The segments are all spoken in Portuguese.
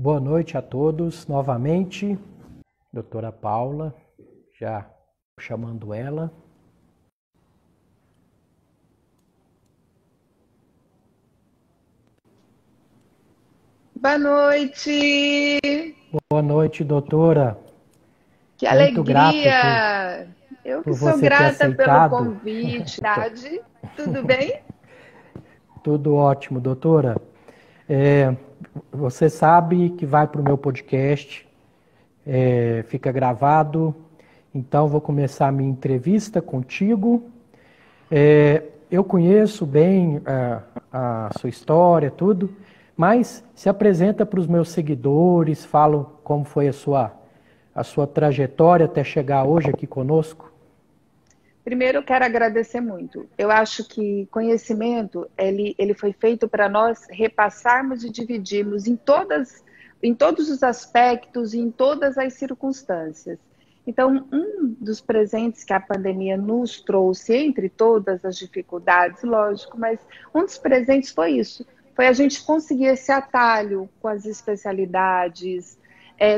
Boa noite a todos novamente. Doutora Paula, já chamando ela. Boa noite! Boa noite, doutora. Que Muito grato alegria! Eu que por sou você ter grata pelo aceitado. convite. Tudo bem? Tudo ótimo, doutora. Você sabe que vai para o meu podcast, fica gravado. Então, vou começar a minha entrevista contigo. Eu conheço bem a sua história, tudo, mas se apresenta para os meus seguidores, fala como foi a sua trajetória até chegar hoje aqui conosco. Primeiro, eu quero agradecer muito. Eu acho que conhecimento, ele foi feito para nós repassarmos e dividirmos em todos os aspectos e em todas as circunstâncias. Então, um dos presentes que a pandemia nos trouxe, entre todas as dificuldades, lógico, mas um dos presentes foi isso. Foi a gente conseguir esse atalho com as especialidades,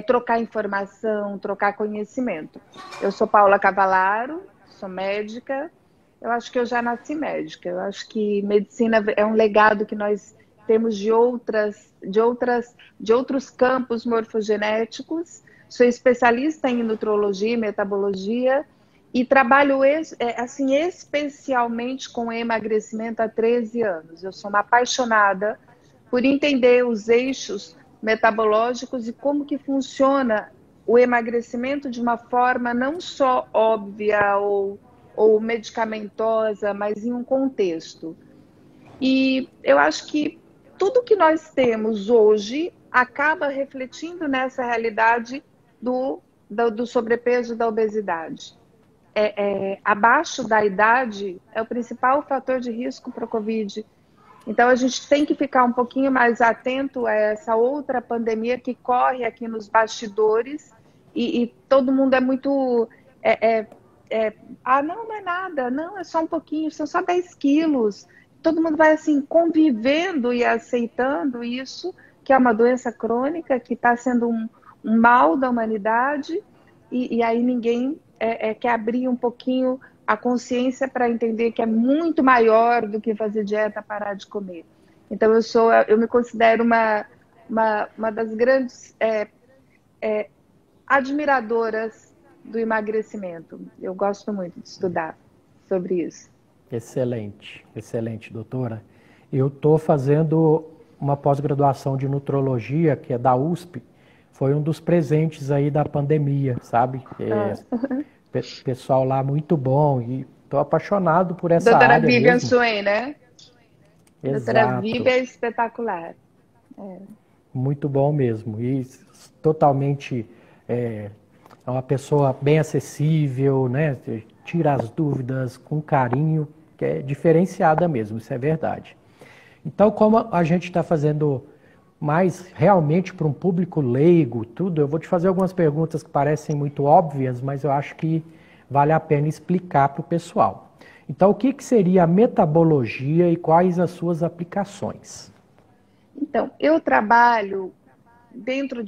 trocar informação, trocar conhecimento. Eu sou Paula Cavalaro, sou médica, eu acho que eu já nasci médica. Eu acho que medicina é um legado que nós temos de outros campos morfogenéticos. Sou especialista em nutrologia e metabologia e trabalho assim, especialmente com emagrecimento há 13 anos. Eu sou uma apaixonada por entender os eixos metabológicos e como que funciona o emagrecimento de uma forma não só óbvia ou medicamentosa, mas em um contexto. E eu acho que tudo que nós temos hoje acaba refletindo nessa realidade do sobrepeso e da obesidade. Abaixo da idade é o principal fator de risco para a Covid. Então, a gente tem que ficar um pouquinho mais atento a essa outra pandemia que corre aqui nos bastidores e todo mundo é muito... não é nada, não, é só um pouquinho, são só 10 quilos. Todo mundo vai assim, convivendo e aceitando isso, que é uma doença crônica, que está sendo um mal da humanidade, e aí ninguém quer abrir um pouquinho a consciência para entender que é muito maior do que fazer dieta, parar de comer. Então, eu me considero uma das grandes admiradoras do emagrecimento. Eu gosto muito de estudar sobre isso. Excelente, excelente, doutora. Eu estou fazendo uma pós-graduação de nutrologia, que é da USP. Foi um dos presentes aí da pandemia, sabe? Pessoal lá muito bom e estou apaixonado por essa Doutora área Vivian mesmo. Swain, né? Doutora Exato, Vivian é espetacular. muito bom mesmo. E totalmente é uma pessoa bem acessível, né? Tira as dúvidas com carinho, que é diferenciada mesmo, isso é verdade. Então, como a gente está fazendo mais realmente para um público leigo, tudo, eu vou te fazer algumas perguntas que parecem muito óbvias, mas eu acho que vale a pena explicar para o pessoal. Então, o que seria a metabologia e quais as suas aplicações? Então, eu trabalho dentro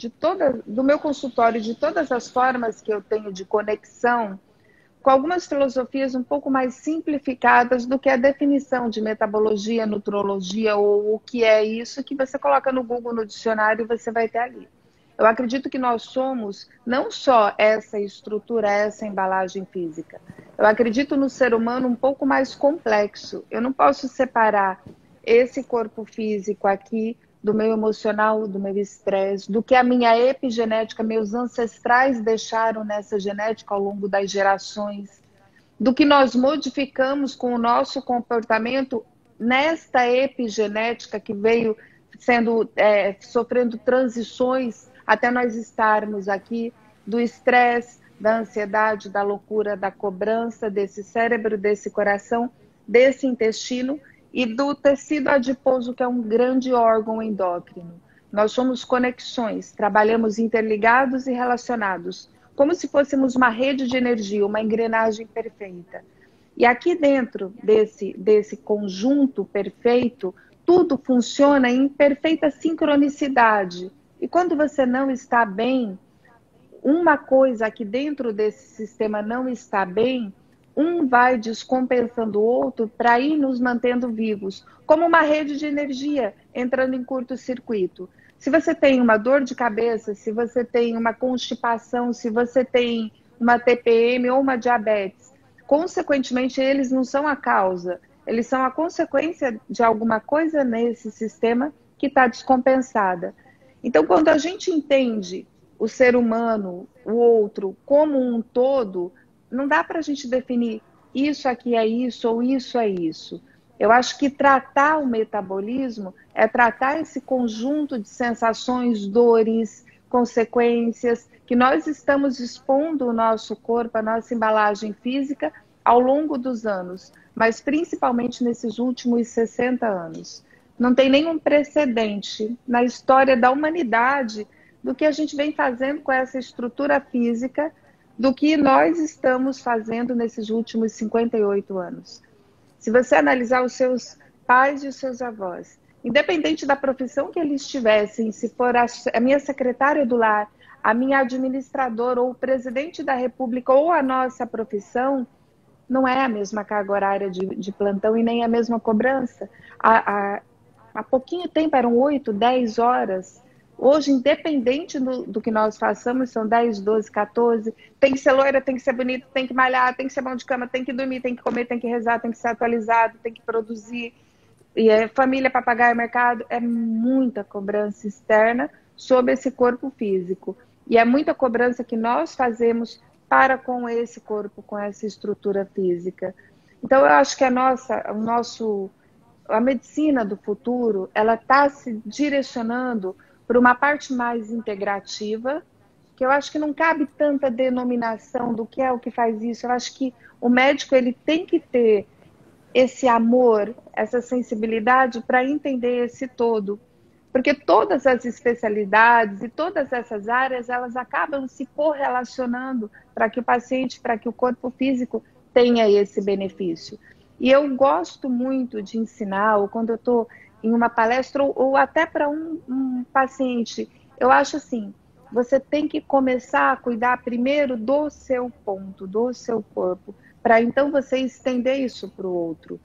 do meu consultório, de todas as formas que eu tenho de conexão, com algumas filosofias um pouco mais simplificadas do que a definição de metabologia, nutrologia ou o que é isso que você coloca no Google, no dicionário, e você vai ter ali. Eu acredito que nós somos não só essa estrutura, essa embalagem física. Eu acredito no ser humano um pouco mais complexo. Eu não posso separar esse corpo físico aqui do meu emocional, do meu estresse, do que a minha epigenética, meus ancestrais deixaram nessa genética ao longo das gerações, do que nós modificamos com o nosso comportamento nesta epigenética que veio sofrendo transições até nós estarmos aqui, do estresse, da ansiedade, da loucura, da cobrança, desse cérebro, desse coração, desse intestino e do tecido adiposo, que é um grande órgão endócrino. Nós somos conexões, trabalhamos interligados e relacionados, como se fôssemos uma rede de energia, uma engrenagem perfeita. E aqui dentro desse conjunto perfeito, tudo funciona em perfeita sincronicidade. E quando você não está bem, uma coisa aqui dentro desse sistema não está bem, um vai descompensando o outro para ir nos mantendo vivos, como uma rede de energia entrando em curto-circuito. Se você tem uma dor de cabeça, se você tem uma constipação, se você tem uma TPM ou uma diabetes, consequentemente eles não são a causa, eles são a consequência de alguma coisa nesse sistema que está descompensada. Então, quando a gente entende o ser humano, o outro, como um todo, não dá para a gente definir isso aqui é isso ou isso é isso. Eu acho que tratar o metabolismo é tratar esse conjunto de sensações, dores, consequências, que nós estamos expondo o nosso corpo, a nossa embalagem física ao longo dos anos, mas principalmente nesses últimos 60 anos. Não tem nenhum precedente na história da humanidade do que a gente vem fazendo com essa estrutura física, do que nós estamos fazendo nesses últimos 58 anos. Se você analisar os seus pais e os seus avós, independente da profissão que eles tivessem, se for a minha secretária do lar, a minha administradora ou o presidente da república ou a nossa profissão, não é a mesma carga horária de plantão e nem a mesma cobrança. Há pouquinho tempo eram 8, 10 horas. Hoje, independente do que nós façamos, são 10, 12, 14. Tem que ser loira, tem que ser bonito, tem que malhar, tem que ser bom de cama, tem que dormir, tem que comer, tem que rezar, tem que ser atualizado, tem que produzir. E família, papagaio, mercado, é muita cobrança externa sobre esse corpo físico. E é muita cobrança que nós fazemos para com esse corpo, com essa estrutura física. Então, eu acho que a medicina do futuro, ela está se direcionando para uma parte mais integrativa, que eu acho que não cabe tanta denominação do que é o que faz isso. Eu acho que o médico ele tem que ter esse amor, essa sensibilidade para entender esse todo. Porque todas as especialidades e todas essas áreas, elas acabam se correlacionando para que o paciente, para que o corpo físico tenha esse benefício. E eu gosto muito de ensinar, ou quando eu estou em uma palestra, ou até para um paciente, eu acho assim, você tem que começar a cuidar primeiro do seu ponto, do seu corpo, para então você estender isso para o outro.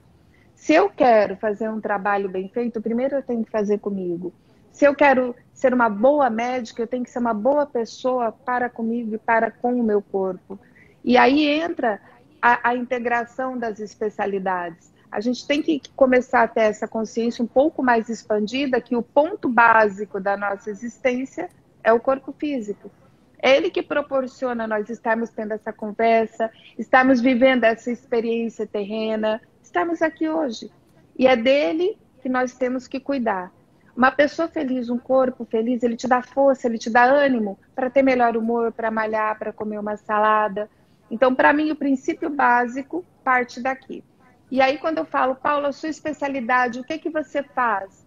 Se eu quero fazer um trabalho bem feito, primeiro eu tenho que fazer comigo. Se eu quero ser uma boa médica, eu tenho que ser uma boa pessoa para comigo e para com o meu corpo. E aí entra a integração das especialidades. A gente tem que começar a ter essa consciência um pouco mais expandida, que o ponto básico da nossa existência é o corpo físico. É ele que proporciona nós estarmos tendo essa conversa, estarmos vivendo essa experiência terrena, estarmos aqui hoje. E é dele que nós temos que cuidar. Uma pessoa feliz, um corpo feliz, ele te dá força, ele te dá ânimo para ter melhor humor, para malhar, para comer uma salada. Então, para mim, o princípio básico parte daqui. E aí, quando eu falo, Paula, a sua especialidade, o que que você faz?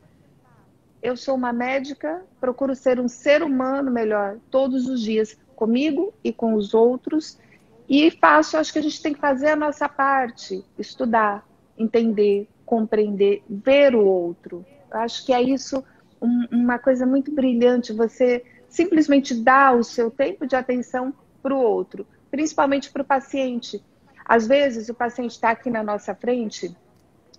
Eu sou uma médica, procuro ser um ser humano melhor todos os dias, comigo e com os outros. E acho que a gente tem que fazer a nossa parte, estudar, entender, compreender, ver o outro. Eu acho que é isso uma coisa muito brilhante, você simplesmente dar o seu tempo de atenção para o outro, principalmente para o paciente. Às vezes o paciente está aqui na nossa frente,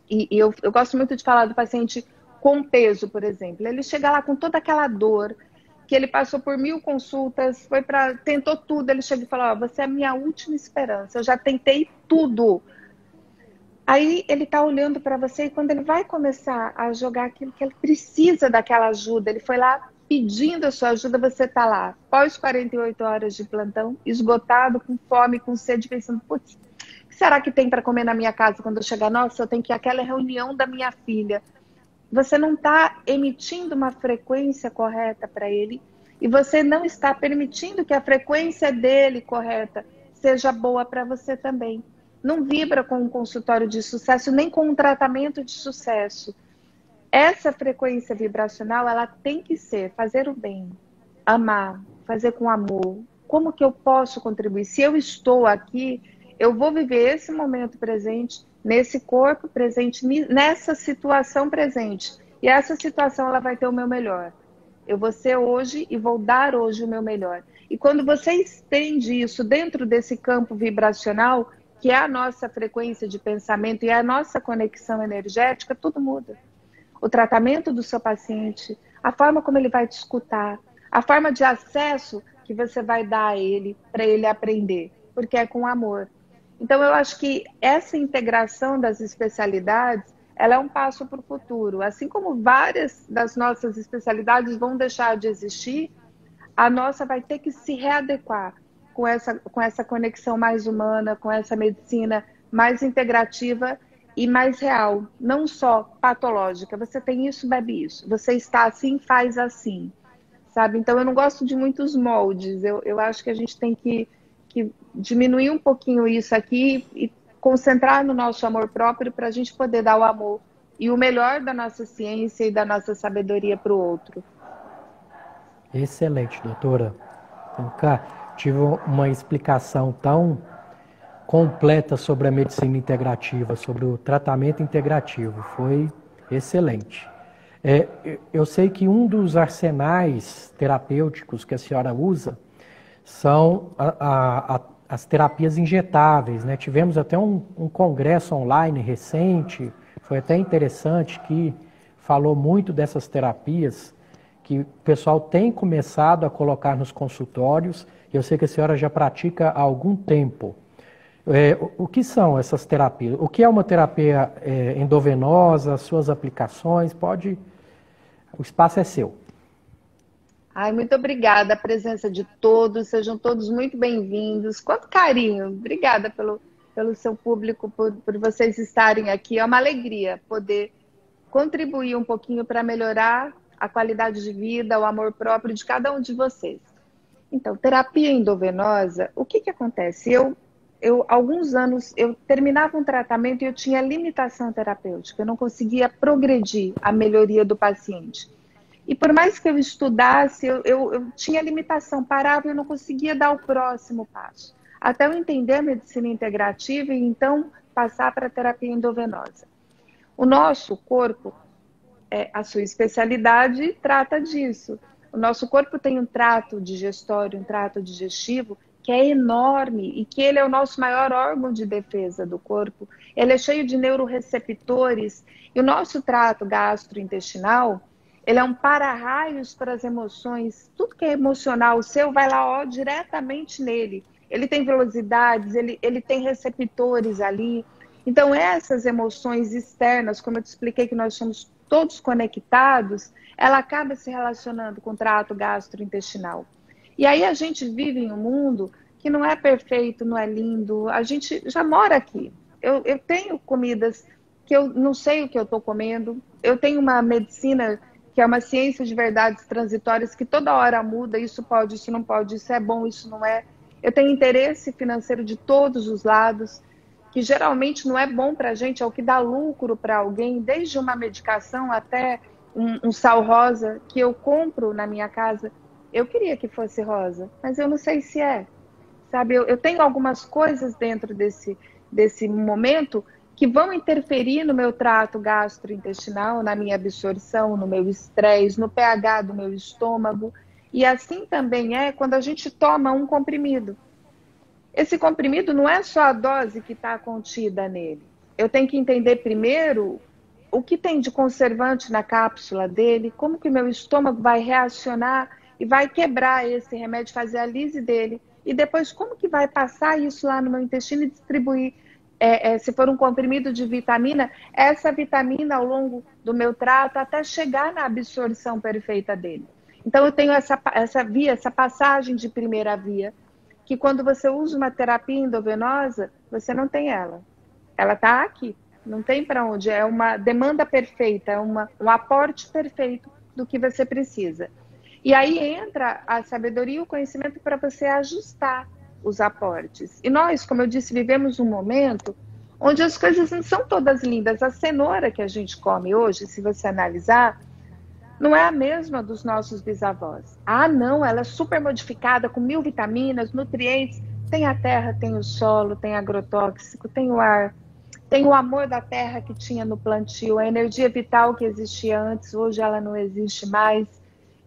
e eu gosto muito de falar do paciente com peso, por exemplo. Ele chega lá com toda aquela dor, que ele passou por 1000 consultas, tentou tudo, ele chega e fala, você é a minha última esperança, eu já tentei tudo. Aí ele está olhando para você e quando ele vai começar a jogar aquilo que ele precisa daquela ajuda, ele foi lá pedindo a sua ajuda, você está lá, pós 48 horas de plantão, esgotado, com fome, com sede, pensando, putz, o que será que tem para comer na minha casa quando eu chegar? Nossa, eu tenho que ir àquela reunião da minha filha. Você não está emitindo uma frequência correta para ele e você não está permitindo que a frequência dele correta seja boa para você também. Não vibra com um consultório de sucesso, nem com um tratamento de sucesso. Essa frequência vibracional, ela tem que ser fazer o bem, amar, fazer com amor. Como que eu posso contribuir? Se eu estou aqui, eu vou viver esse momento presente, nesse corpo presente, nessa situação presente. E essa situação, ela vai ter o meu melhor. Eu vou ser hoje e vou dar hoje o meu melhor. E quando você estende isso dentro desse campo vibracional, que é a nossa frequência de pensamento e a nossa conexão energética, tudo muda. O tratamento do seu paciente, a forma como ele vai te escutar, a forma de acesso que você vai dar a ele, para ele aprender, porque é com amor. Então, eu acho que essa integração das especialidades, ela é um passo para o futuro. Assim como várias das nossas especialidades vão deixar de existir, a nossa vai ter que se readequar com essa conexão mais humana, com essa medicina mais integrativa e mais real, não só patológica. Você tem isso, bebe isso. Você está assim, faz assim. Sabe? Então, eu não gosto de muitos moldes. Eu acho que a gente tem que diminuir um pouquinho isso aqui e concentrar no nosso amor próprio para a gente poder dar o amor e o melhor da nossa ciência e da nossa sabedoria para o outro. Excelente, doutora. Nunca tive uma explicação tão completa sobre a medicina integrativa, sobre o tratamento integrativo. Foi excelente. Eu sei que um dos arsenais terapêuticos que a senhora usa são as terapias injetáveis, né? Tivemos até um congresso online recente, foi até interessante, que falou muito dessas terapias que o pessoal tem começado a colocar nos consultórios. Eu sei que a senhora já pratica há algum tempo. O que são essas terapias? O que é uma terapia endovenosa, suas aplicações? O espaço é seu. Ai, muito obrigada a presença de todos, sejam todos muito bem-vindos. Quanto carinho, obrigada pelo seu público, por vocês estarem aqui. É uma alegria poder contribuir um pouquinho para melhorar a qualidade de vida, o amor próprio de cada um de vocês. Então, terapia endovenosa, o que acontece? Alguns anos, eu terminava um tratamento e eu tinha limitação terapêutica, eu não conseguia progredir a melhoria do paciente. E por mais que eu estudasse, eu tinha limitação, parava e eu não conseguia dar o próximo passo. Até eu entender a medicina integrativa e então passar para a terapia endovenosa. O nosso corpo, a sua especialidade, trata disso. O nosso corpo tem um trato digestório, um trato digestivo, que é enorme e que ele é o nosso maior órgão de defesa do corpo. Ele é cheio de neuroreceptores e o nosso trato gastrointestinal, ele é um para-raios para as emoções. Tudo que é emocional seu vai lá diretamente nele. Ele tem velocidades, ele tem receptores ali. Então, essas emoções externas, como eu te expliquei que nós somos todos conectados, ela acaba se relacionando com o trato gastrointestinal. E aí a gente vive em um mundo que não é perfeito, não é lindo. A gente já mora aqui. Eu tenho comidas que eu não sei o que eu estou comendo. Eu tenho uma medicina que é uma ciência de verdades transitórias que toda hora muda. Isso pode, isso não pode, isso é bom, isso não é. Eu tenho interesse financeiro de todos os lados, que geralmente não é bom para a gente, é o que dá lucro para alguém, desde uma medicação até um sal rosa que eu compro na minha casa. Eu queria que fosse rosa, mas eu não sei se é. Sabe, eu tenho algumas coisas dentro desse momento que vão interferir no meu trato gastrointestinal, na minha absorção, no meu estresse, no pH do meu estômago. E assim também é quando a gente toma um comprimido. Esse comprimido não é só a dose que está contida nele. Eu tenho que entender primeiro o que tem de conservante na cápsula dele, como que o meu estômago vai reacionar e vai quebrar esse remédio, fazer a lise dele. E depois como que vai passar isso lá no meu intestino e distribuir, se for um comprimido de vitamina, essa vitamina ao longo do meu trato até chegar na absorção perfeita dele. Então eu tenho essa via, essa passagem de primeira via, que quando você usa uma terapia endovenosa, você não tem ela. Ela está aqui, não tem para onde. É uma demanda perfeita, é um aporte perfeito do que você precisa. E aí entra a sabedoria e o conhecimento para você ajustar os aportes. E nós, como eu disse, vivemos um momento onde as coisas não são todas lindas. A cenoura que a gente come hoje, se você analisar, não é a mesma dos nossos bisavós. Ah, não, ela é super modificada, com 1000 vitaminas, nutrientes. Tem a terra, tem o solo, tem agrotóxico, tem o ar, tem o amor da terra que tinha no plantio, a energia vital que existia antes, hoje ela não existe mais.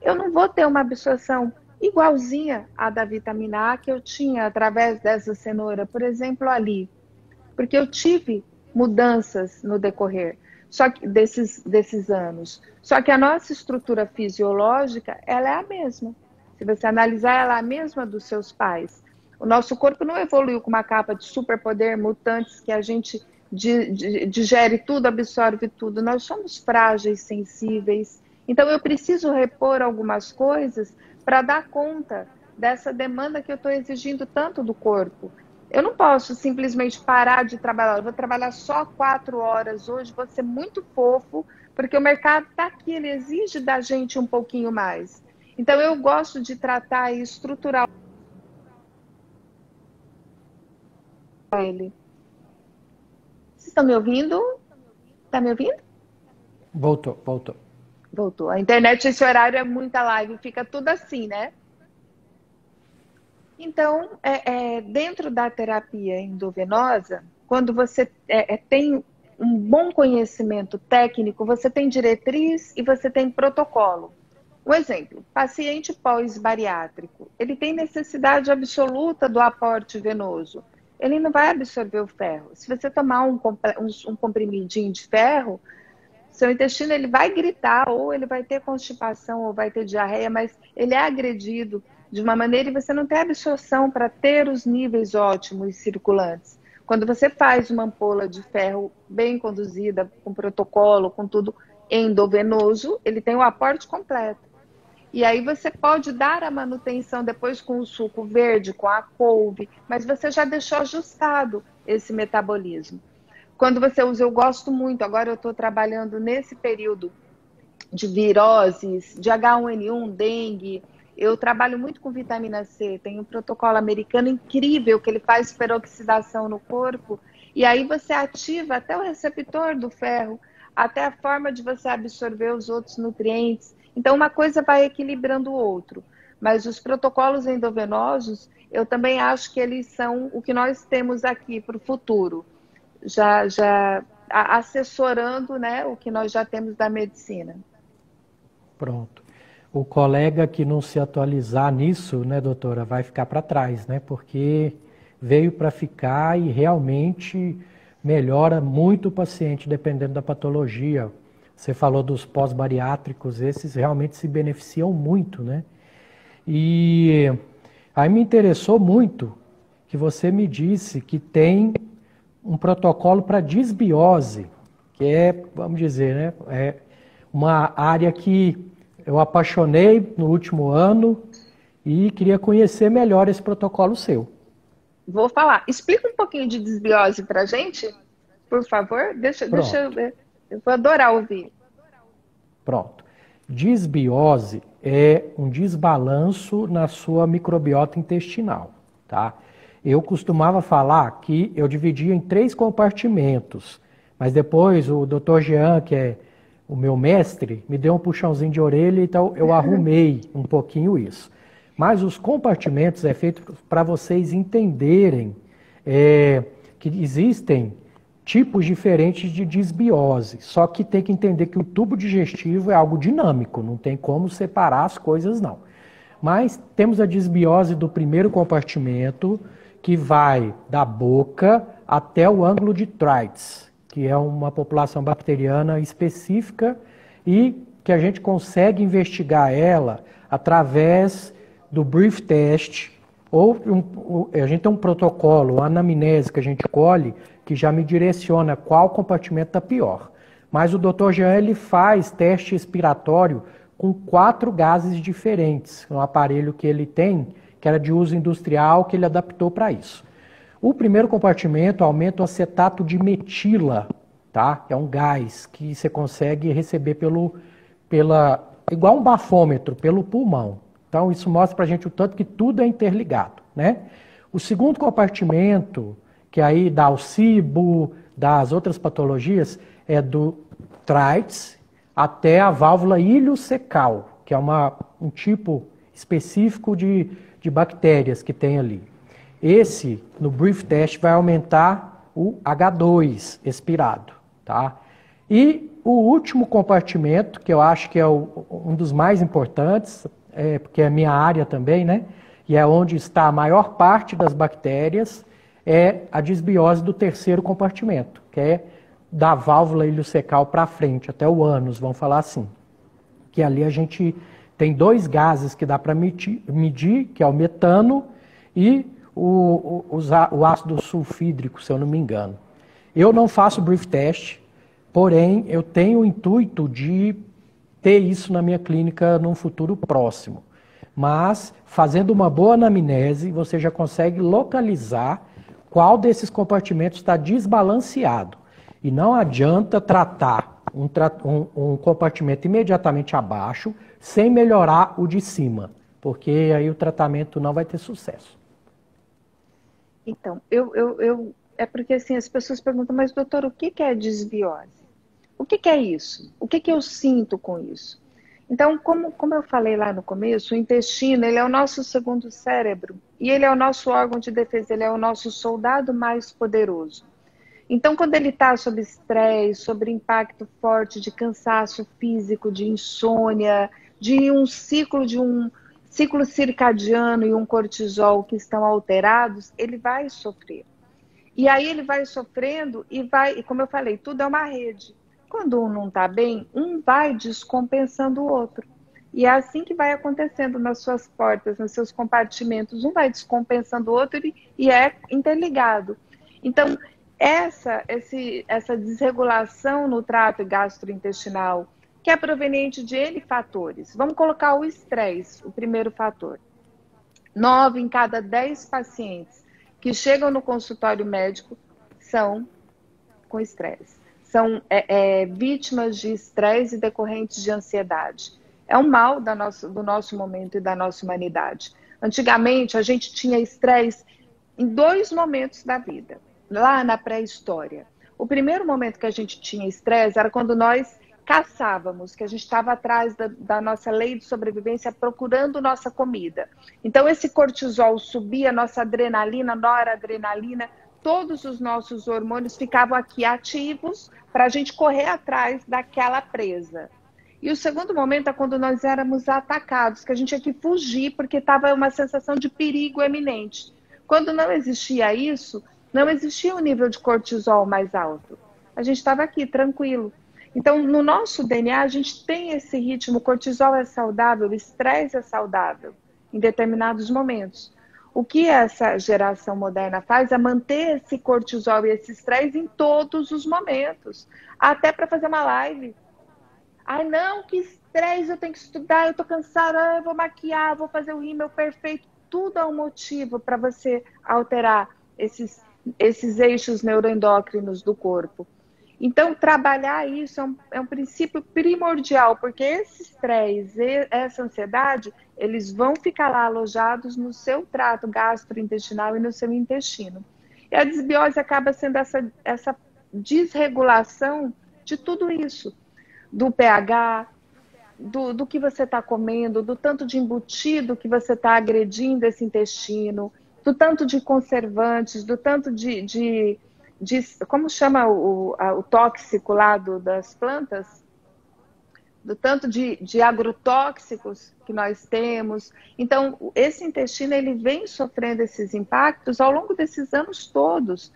eu não vou ter uma absorção igualzinha à da vitamina A que eu tinha através dessa cenoura, por exemplo, ali. Porque eu tive mudanças no decorrer só que desses anos. Só que a nossa estrutura fisiológica, ela é a mesma. Se você analisar, ela é a mesma dos seus pais. O nosso corpo não evoluiu com uma capa de superpoder, mutantes, que a gente digere tudo, absorve tudo. Nós somos frágeis, sensíveis. Então, eu preciso repor algumas coisas para dar conta dessa demanda que eu estou exigindo tanto do corpo. Eu não posso simplesmente parar de trabalhar. Eu vou trabalhar só 4 horas hoje, vou ser muito fofo, porque o mercado está aqui, ele exige da gente um pouquinho mais. Então, eu gosto de tratar e estruturar ele. Vocês estão me ouvindo? Está me ouvindo? Voltou, voltou. Voltou. A internet, esse horário é muita live, fica tudo assim, né? Então, dentro da terapia endovenosa, quando você tem um bom conhecimento técnico, você tem diretriz e você tem protocolo. Um exemplo, paciente pós-bariátrico, ele tem necessidade absoluta do aporte venoso. Ele não vai absorver o ferro. Se você tomar um comprimidinho de ferro, seu intestino ele vai gritar, ou ele vai ter constipação, ou vai ter diarreia, mas ele é agredido de uma maneira e você não tem absorção para ter os níveis ótimos circulantes. Quando você faz uma ampola de ferro bem conduzida, com protocolo, com tudo endovenoso, ele tem o aporte completo. E aí você pode dar a manutenção depois com o suco verde, com a couve, mas você já deixou ajustado esse metabolismo. Quando você usa, eu gosto muito, agora eu estou trabalhando nesse período de viroses, de H1N1, dengue, eu trabalho muito com vitamina C, tem um protocolo americano incrível que ele faz peroxidação no corpo, e aí você ativa até o receptor do ferro, até a forma de você absorver os outros nutrientes. Então, uma coisa vai equilibrando o outro. Mas os protocolos endovenosos, eu também acho que eles são o que nós temos aqui para o futuro. Já assessorando, né, o que nós já temos da medicina. Pronto. O colega que não se atualizar nisso, né, doutora, vai ficar para trás, né? Porque veio para ficar e realmente melhora muito o paciente, dependendo da patologia. Você falou dos pós-bariátricos, esses realmente se beneficiam muito, né? E aí me interessou muito que você me disse que tem um protocolo para disbiose, que é, vamos dizer, né, é uma área que eu apaixonei no último ano e queria conhecer melhor esse protocolo seu. Vou falar. Explica um pouquinho de desbiose para a gente, por favor. Deixa eu vou adorar ouvir. Pronto. Disbiose é um desbalanço na sua microbiota intestinal, tá? Eu costumava falar que eu dividia em 3 compartimentos, mas depois o Dr. Jean, que é o meu mestre, me deu um puxãozinho de orelha, então eu arrumei um pouquinho isso. Mas os compartimentos é feito para vocês entenderem que existem tipos diferentes de disbiose, só que tem que entender que o tubo digestivo é algo dinâmico, não tem como separar as coisas não. Mas temos a disbiose do primeiro compartimento, que vai da boca até o ângulo de Treitz, que é uma população bacteriana específica e que a gente consegue investigar ela através do brief test, ou a gente tem um protocolo, uma anamnese que a gente colhe, que já me direciona qual compartimento está pior. Mas o Dr. Jean ele faz teste expiratório com 4 gases diferentes, um aparelho que ele tem, que era de uso industrial, que ele adaptou para isso. O primeiro compartimento aumenta o acetato de metila, tá? É um gás que você consegue receber igual um bafômetro, pelo pulmão. Então isso mostra para a gente o tanto que tudo é interligado, né? O segundo compartimento, que aí dá o cibo, das outras patologias, é do Treitz até a válvula iliocecal, que é um tipo específico de bactérias que tem ali. Esse, no brief test, vai aumentar o H2 expirado, tá? E o último compartimento, que eu acho que é um dos mais importantes, porque é a minha área também, né? E é onde está a maior parte das bactérias, é a disbiose do terceiro compartimento, que é da válvula ileocecal para frente, até o ânus, vamos falar assim. Que ali a gente tem dois gases que dá para medir, que é o metano e o ácido sulfídrico, se eu não me engano. Eu não faço brief test, porém eu tenho o intuito de ter isso na minha clínica num futuro próximo. Mas, fazendo uma boa anamnese, você já consegue localizar qual desses compartimentos está desbalanceado. E não adianta tratar um compartimento imediatamente abaixo sem melhorar o de cima, porque aí o tratamento não vai ter sucesso. Então, é porque assim, as pessoas perguntam, mas doutor, o que é desbiose? O que é isso? O que eu sinto com isso? Então, como eu falei lá no começo, o intestino, ele é o nosso segundo cérebro e ele é o nosso órgão de defesa, ele é o nosso soldado mais poderoso. Então, quando ele está sob estresse, sob impacto forte de cansaço físico, de insônia, de um ciclo circadiano e um cortisol que estão alterados, ele vai sofrer. E aí ele vai sofrendo e como eu falei, tudo é uma rede. Quando um não está bem, um vai descompensando o outro. E é assim que vai acontecendo nas suas portas, nos seus compartimentos. Um vai descompensando o outro e é interligado. Então, essa desregulação no trato gastrointestinal, que é proveniente de N fatores. Vamos colocar o estresse, o primeiro fator. 9 em cada 10 pacientes que chegam no consultório médico são com estresse. São vítimas de estresse decorrentes de ansiedade. É um mal do nosso momento e da nossa humanidade. Antigamente, a gente tinha estresse em 2 momentos da vida, lá na pré-história. O primeiro momento que a gente tinha estresse era quando nós caçávamos, que a gente estava atrás da nossa lei de sobrevivência procurando nossa comida. Então, esse cortisol subia, nossa adrenalina, noradrenalina, todos os nossos hormônios ficavam aqui ativos para a gente correr atrás daquela presa. E o segundo momento é quando nós éramos atacados, que a gente tinha que fugir porque estava uma sensação de perigo eminente. Quando não existia isso, não existia um nível de cortisol mais alto. A gente estava aqui, tranquilo. Então, no nosso DNA, a gente tem esse ritmo, cortisol é saudável, o estresse é saudável em determinados momentos. O que essa geração moderna faz é manter esse cortisol e esse estresse em todos os momentos, até para fazer uma live. Ai, não, que estresse, eu tenho que estudar, eu tô cansada, eu vou maquiar, vou fazer o rímel perfeito. Tudo é um motivo para você alterar esses eixos neuroendócrinos do corpo. Então, trabalhar isso é um princípio primordial, porque esse estresse e essa ansiedade, eles vão ficar lá alojados no seu trato gastrointestinal e no seu intestino. E a desbiose acaba sendo essa desregulação de tudo isso, do pH, do que você está comendo, do tanto de embutido que você está agredindo esse intestino, do tanto de conservantes, do tanto de como chama o tóxico lá das plantas? Do tanto de agrotóxicos que nós temos. Então, esse intestino, ele vem sofrendo esses impactos ao longo desses anos todos.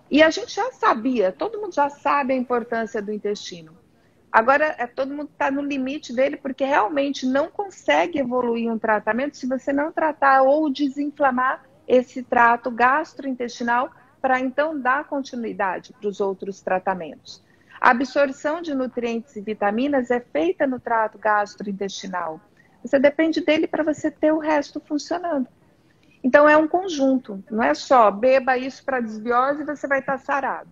E a gente já sabia, todo mundo já sabe a importância do intestino. Agora, todo mundo está no limite dele, porque realmente não consegue evoluir um tratamento se você não tratar ou desinflamar esse trato gastrointestinal para então dar continuidade para os outros tratamentos. A absorção de nutrientes e vitaminas é feita no trato gastrointestinal. Você depende dele para você ter o resto funcionando. Então é um conjunto, não é só beba isso para desbiose e você vai estar sarado.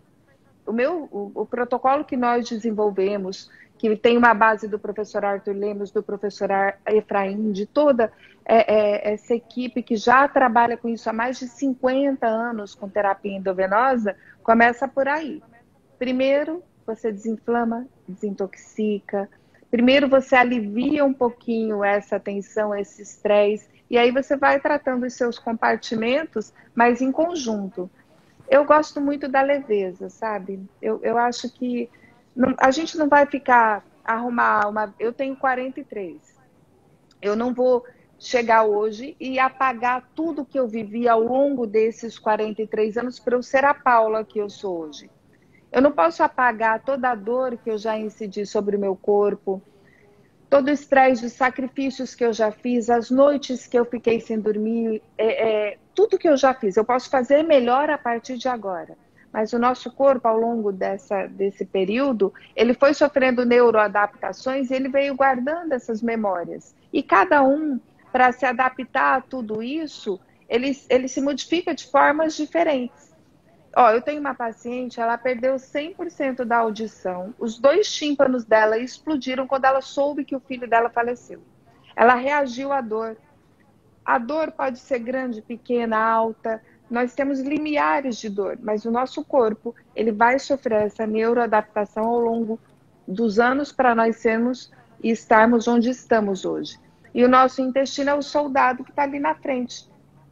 O protocolo que nós desenvolvemos, que tem uma base do professor Arthur Lemos, do professor Efraim, de toda essa equipe que já trabalha com isso há mais de 50 anos com terapia endovenosa, começa por aí. Primeiro, você desinflama, desintoxica. Primeiro, você alivia um pouquinho essa tensão, esse estresse, e aí você vai tratando os seus compartimentos, mas em conjunto. Eu gosto muito da leveza, sabe? Eu acho que A gente não vai ficar, arrumar uma... Eu tenho 43. Eu não vou chegar hoje e apagar tudo que eu vivi ao longo desses 43 anos para eu ser a Paula que eu sou hoje. Eu não posso apagar toda a dor que eu já incidi sobre o meu corpo, todo o estresse, os sacrifícios que eu já fiz, as noites que eu fiquei sem dormir, tudo que eu já fiz. Eu posso fazer melhor a partir de agora. Mas o nosso corpo, ao longo desse período, ele foi sofrendo neuroadaptações e ele veio guardando essas memórias. E cada um, para se adaptar a tudo isso, ele se modifica de formas diferentes. Ó, eu tenho uma paciente, ela perdeu 100% da audição. Os 2 tímpanos dela explodiram quando ela soube que o filho dela faleceu. Ela reagiu à dor. A dor pode ser grande, pequena, alta. Nós temos limiares de dor, mas o nosso corpo, ele vai sofrer essa neuroadaptação ao longo dos anos para nós sermos e estarmos onde estamos hoje. E o nosso intestino é o soldado que está ali na frente,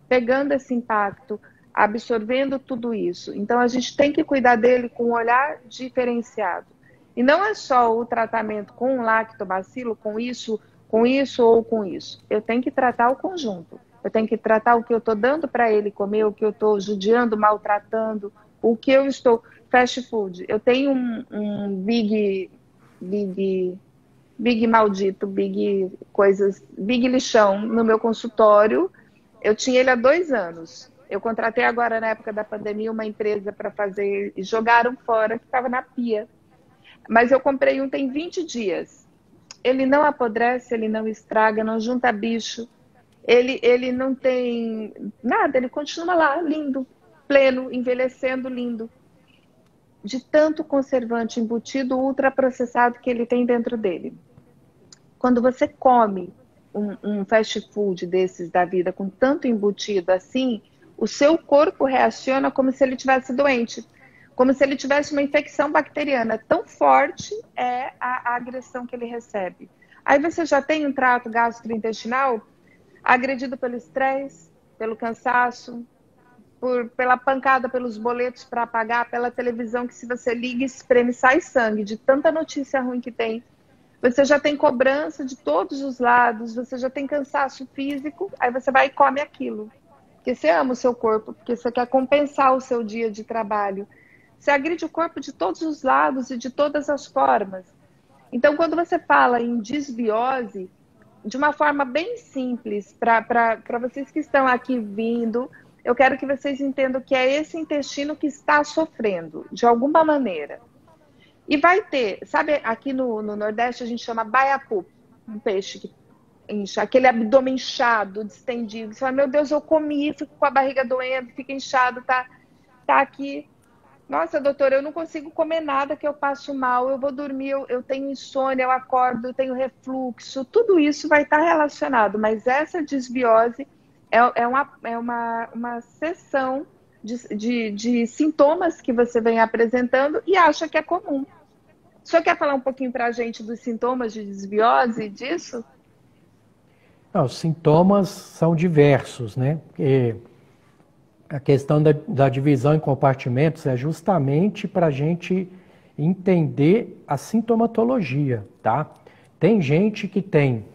pegando esse impacto, absorvendo tudo isso. Então, a gente tem que cuidar dele com um olhar diferenciado. E não é só o tratamento com o lactobacilo, com isso ou com isso. Eu tenho que tratar o conjunto. Eu tenho que tratar o que eu estou dando para ele comer, o que eu estou judiando, maltratando, o que eu estou... Fast food. Eu tenho um big maldito, big lixão no meu consultório. Eu tinha ele há 2 anos. Eu contratei agora, na época da pandemia, uma empresa para fazer, e jogaram fora, que estava na pia. Mas eu comprei um tem 20 dias. Ele não apodrece, ele não estraga, não junta bicho. Ele não tem nada, ele continua lá, lindo, pleno, envelhecendo lindo. De tanto conservante embutido, ultraprocessado que ele tem dentro dele. Quando você come um fast food desses da vida com tanto embutido assim, o seu corpo reaciona como se ele tivesse doente, como se ele tivesse uma infecção bacteriana. Tão forte é a agressão que ele recebe. Aí você já tem um trato gastrointestinal agredido pelo estresse, pelo cansaço, pela pancada, pelos boletos para pagar, pela televisão que se você liga, espreme, sai sangue, de tanta notícia ruim que tem. Você já tem cobrança de todos os lados, você já tem cansaço físico, aí você vai e come aquilo. Porque você ama o seu corpo, porque você quer compensar o seu dia de trabalho. Você agride o corpo de todos os lados e de todas as formas. Então, quando você fala em desbiose, de uma forma bem simples, para vocês que estão aqui vindo, eu quero que vocês entendam que é esse intestino que está sofrendo, de alguma maneira. E vai ter, sabe, aqui no Nordeste a gente chama baiacu, um peixe que incha, aquele abdômen inchado, distendido. Você fala, meu Deus, eu comi, fico com a barriga doendo, fica inchado, tá aqui. Nossa, doutora, eu não consigo comer nada que eu passo mal, eu vou dormir, eu tenho insônia, eu acordo, eu tenho refluxo, tudo isso vai estar relacionado, mas essa desbiose é uma seção de sintomas que você vem apresentando e acha que é comum. O senhor quer falar um pouquinho para a gente dos sintomas de desbiose disso? Não, os sintomas são diversos, né? Porque a questão da divisão em compartimentos é justamente para a gente entender a sintomatologia, tá? Tem gente que tem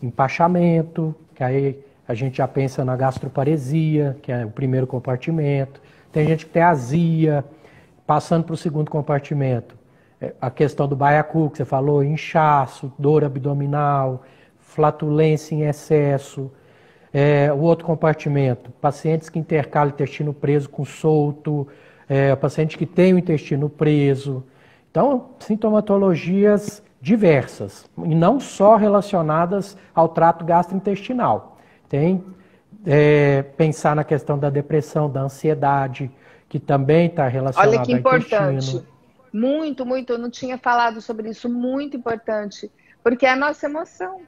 empachamento, que aí a gente já pensa na gastroparesia, que é o primeiro compartimento. Tem gente que tem azia, passando para o segundo compartimento. A questão do baiacu, que você falou, inchaço, dor abdominal, flatulência em excesso. O outro compartimento, pacientes que intercalam intestino preso com solto, paciente que tem o intestino preso. Então, sintomatologias diversas, e não só relacionadas ao trato gastrointestinal. Tem pensar na questão da depressão, da ansiedade, que também está relacionada ao intestino. Olha que importante. Muito, muito, eu não tinha falado sobre isso, muito importante, porque é a nossa emoção.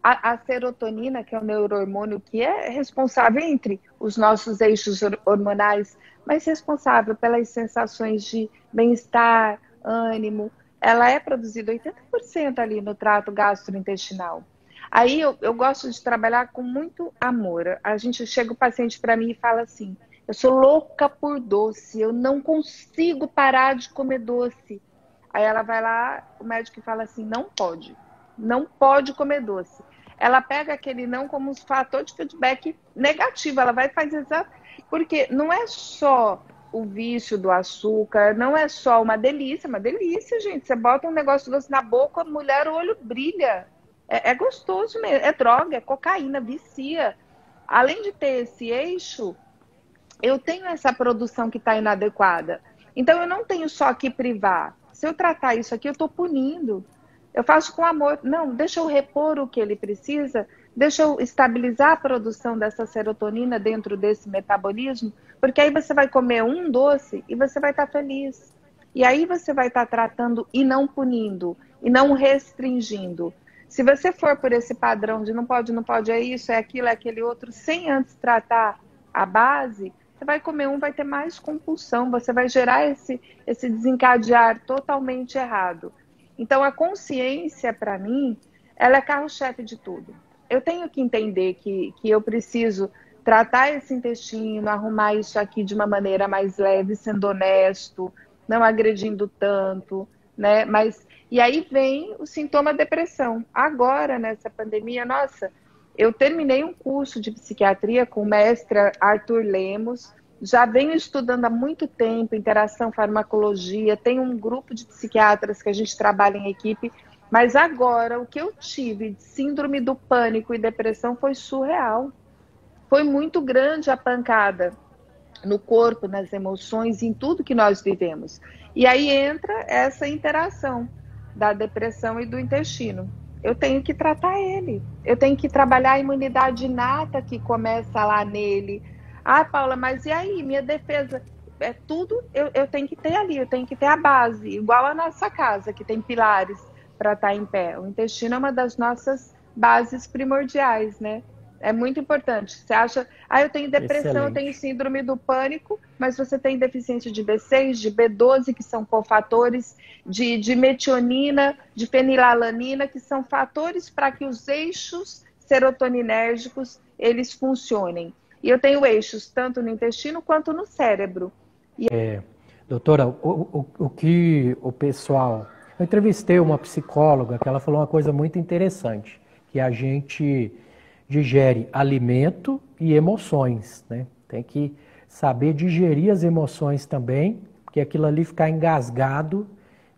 A serotonina, que é o neurohormônio que é responsável entre os nossos eixos hormonais, mas responsável pelas sensações de bem-estar, ânimo, ela é produzida 80% ali no trato gastrointestinal. Aí eu gosto de trabalhar com muito amor. A gente chega o paciente para mim e fala assim, eu sou louca por doce, eu não consigo parar de comer doce. Aí ela vai lá, o médico fala assim, não pode comer doce. Ela pega aquele não como um fator de feedback negativo, ela vai fazer exato, porque não é só o vício do açúcar, não é só uma delícia, gente. Você bota um negócio doce na boca, a mulher, o olho brilha. É gostoso mesmo, é droga, é cocaína, vicia. Além de ter esse eixo, eu tenho essa produção que está inadequada. Então, eu não tenho só que privar. Se eu tratar isso aqui, eu estou punindo. Eu faço com amor. Não, deixa eu repor o que ele precisa, deixa eu estabilizar a produção dessa serotonina dentro desse metabolismo, porque aí você vai comer um doce e você vai estar feliz. E aí você vai estar tratando e não punindo, e não restringindo. Se você for por esse padrão de não pode, é isso, é aquilo, é aquele outro, sem antes tratar a base, você vai comer um, vai ter mais compulsão, você vai gerar esse desencadear totalmente errado. Então, a consciência, para mim, ela é carro-chefe de tudo. Eu tenho que entender que eu preciso tratar esse intestino, arrumar isso aqui de uma maneira mais leve, sendo honesto, não agredindo tanto, né? E aí vem o sintoma depressão. Agora, nessa pandemia, nossa, eu terminei um curso de psiquiatria com o mestre Arthur Lemos, já venho estudando há muito tempo interação farmacologia, tenho um grupo de psiquiatras que a gente trabalha em equipe, mas agora o que eu tive de síndrome do pânico e depressão foi surreal. Foi muito grande a pancada no corpo, nas emoções, em tudo que nós vivemos. E aí entra essa interação da depressão e do intestino. Eu tenho que tratar ele. Eu tenho que trabalhar a imunidade inata que começa lá nele. Ah, Paula, mas e aí? Minha defesa? É tudo, eu tenho que ter ali, eu tenho que ter a base, igual a nossa casa, que tem pilares para estar em pé. O intestino é uma das nossas bases primordiais, né? É muito importante. Você acha, eu tenho depressão, Excelente. eu tenho síndrome do pânico, mas você tem deficiência de B6, de B12, que são cofatores, de metionina, de fenilalanina, que são fatores para que os eixos serotoninérgicos, eles funcionem. E eu tenho eixos tanto no intestino quanto no cérebro. Doutora, o que o pessoal... Eu entrevistei uma psicóloga que ela falou uma coisa muito interessante, que a gente digere alimento e emoções, né? Tem que saber digerir as emoções também, porque aquilo ali ficar engasgado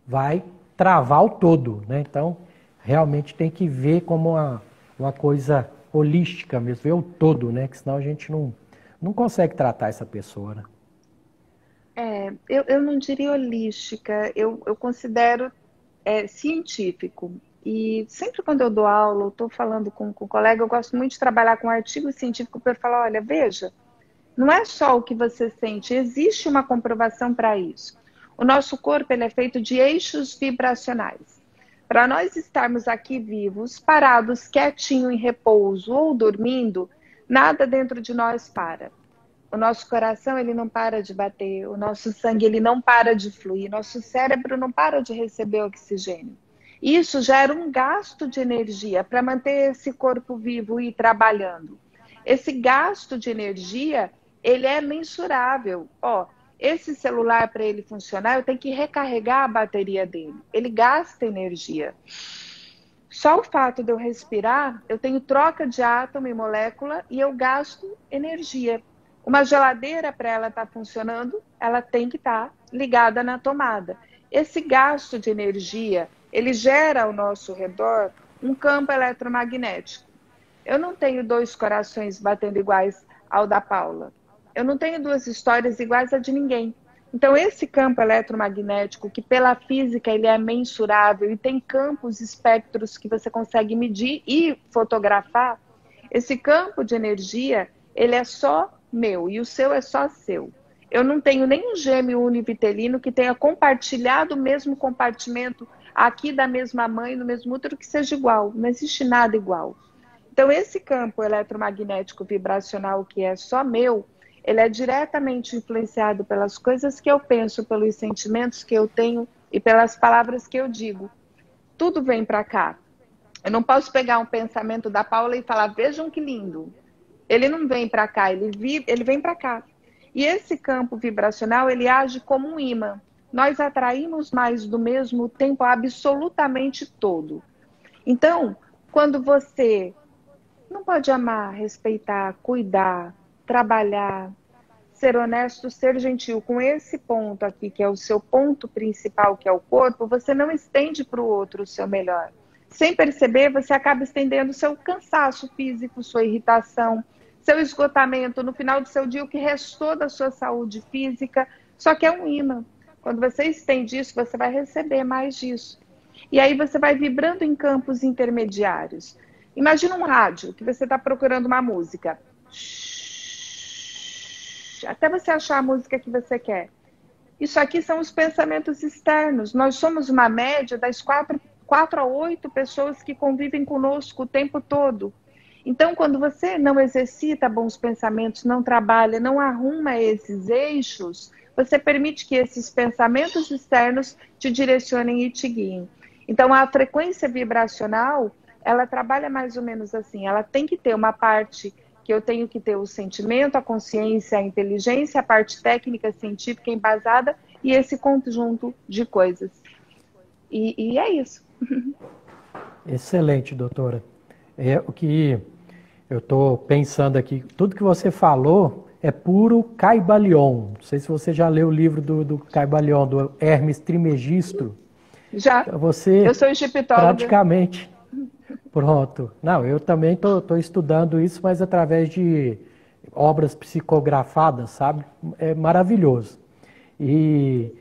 vai travar o todo, né? Então, realmente tem que ver como uma coisa holística mesmo, ver o todo, né? Que senão a gente não consegue tratar essa pessoa, né? Eu não diria holística, eu considero científico. E sempre quando eu dou aula, eu estou falando com um colega, eu gosto muito de trabalhar com artigo científico para falar, olha, veja, não é só o que você sente, existe uma comprovação para isso. O nosso corpo ele é feito de eixos vibracionais. Para nós estarmos aqui vivos, parados, quietinho, em repouso ou dormindo, nada dentro de nós para. O nosso coração ele não para de bater, o nosso sangue ele não para de fluir, nosso cérebro não para de receber oxigênio. Isso gera um gasto de energia para manter esse corpo vivo e trabalhando. Esse gasto de energia, ele é mensurável. Esse celular, para ele funcionar, eu tenho que recarregar a bateria dele. Ele gasta energia. Só o fato de eu respirar, eu tenho troca de átomo e molécula e eu gasto energia. Uma geladeira, para ela estar funcionando, ela tem que estar ligada na tomada. Esse gasto de energia, ele gera ao nosso redor um campo eletromagnético. Eu não tenho dois corações batendo iguais ao da Paula. Eu não tenho duas histórias iguais a de ninguém. Então, esse campo eletromagnético, que pela física ele é mensurável e tem campos, espectros que você consegue medir e fotografar, esse campo de energia, ele é só meu e o seu é só seu. Eu não tenho nenhum gêmeo univitelino que tenha compartilhado o mesmo compartimento aqui da mesma mãe, no mesmo útero, que seja igual. Não existe nada igual. Então, esse campo eletromagnético vibracional que é só meu, ele é diretamente influenciado pelas coisas que eu penso, pelos sentimentos que eu tenho e pelas palavras que eu digo. Tudo vem para cá. Eu não posso pegar um pensamento da Paula e falar, vejam que lindo. Ele não vem para cá, ele vem para cá. E esse campo vibracional, ele age como um imã. nós atraímos mais do mesmo o tempo absolutamente todo. Então, quando você não pode amar, respeitar, cuidar, trabalhar, ser honesto, ser gentil, com esse ponto aqui, que é o seu ponto principal, que é o corpo, você não estende para o outro o seu melhor. Sem perceber, você acaba estendendo seu cansaço físico, sua irritação, seu esgotamento, no final do seu dia, o que restou da sua saúde física, só que é um imã. Quando você estende isso, você vai receber mais disso. E aí você vai vibrando em campos intermediários. Imagina um rádio, que você está procurando uma música. Até você achar a música que você quer. Isso aqui são os pensamentos externos. Nós somos uma média das 4 a 8 pessoas que convivem conosco o tempo todo. Então, quando você não exercita bons pensamentos, não trabalha, não arruma esses eixos, você permite que esses pensamentos externos te direcionem e te guiem. Então, a frequência vibracional, ela trabalha mais ou menos assim. Ela tem que ter uma parte que eu tenho que ter o sentimento, a consciência, a inteligência, a parte técnica, científica, embasada, e esse conjunto de coisas. E é isso. Excelente, doutora. É o que eu estou pensando aqui. Tudo que você falou é puro Caibalion. Não sei se você já leu o livro do Caibalion, do Hermes Trismegisto. Já. Você eu sou egiptóloga. Praticamente. Pronto. Não, eu também estou estudando isso, mas através de obras psicografadas, sabe? É maravilhoso. E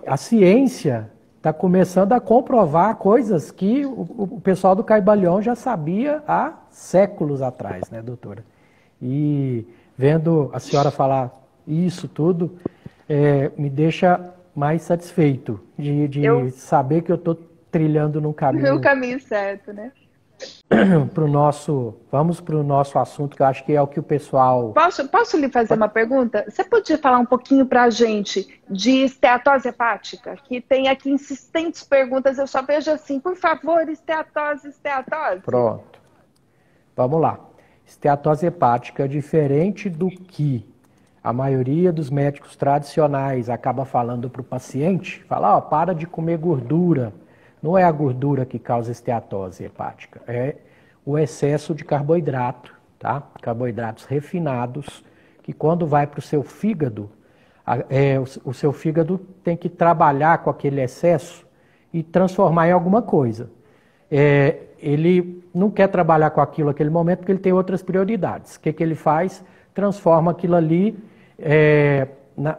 a ciência está começando a comprovar coisas que o pessoal do Caibalion já sabia há séculos atrás, né, doutora? E vendo a senhora falar isso tudo, me deixa mais satisfeito de saber que eu estou trilhando num caminho... No caminho certo, né? Vamos para o nosso assunto, que eu acho que é o que o pessoal... Posso lhe fazer uma pergunta? Você podia falar um pouquinho para a gente de esteatose hepática? Que tem aqui insistentes perguntas, eu só vejo assim, por favor, esteatose. Pronto. Vamos lá. Esteatose hepática, diferente do que a maioria dos médicos tradicionais acaba falando para o paciente, fala, para de comer gordura. Não é a gordura que causa esteatose hepática, é o excesso de carboidrato, tá? Carboidratos refinados, que quando vai para o seu fígado, o seu fígado tem que trabalhar com aquele excesso e transformar em alguma coisa. Ele não quer trabalhar com aquilo naquele momento porque ele tem outras prioridades. O que ele faz? Transforma aquilo ali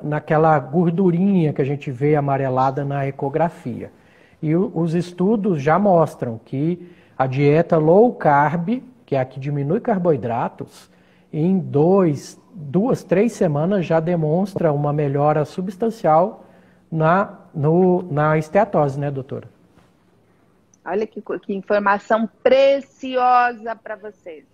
naquela gordurinha que a gente vê amarelada na ecografia. E os estudos já mostram que a dieta low carb, que é a que diminui carboidratos, em 2, 3 semanas já demonstra uma melhora substancial na esteatose, né, doutora? Olha que informação preciosa para vocês.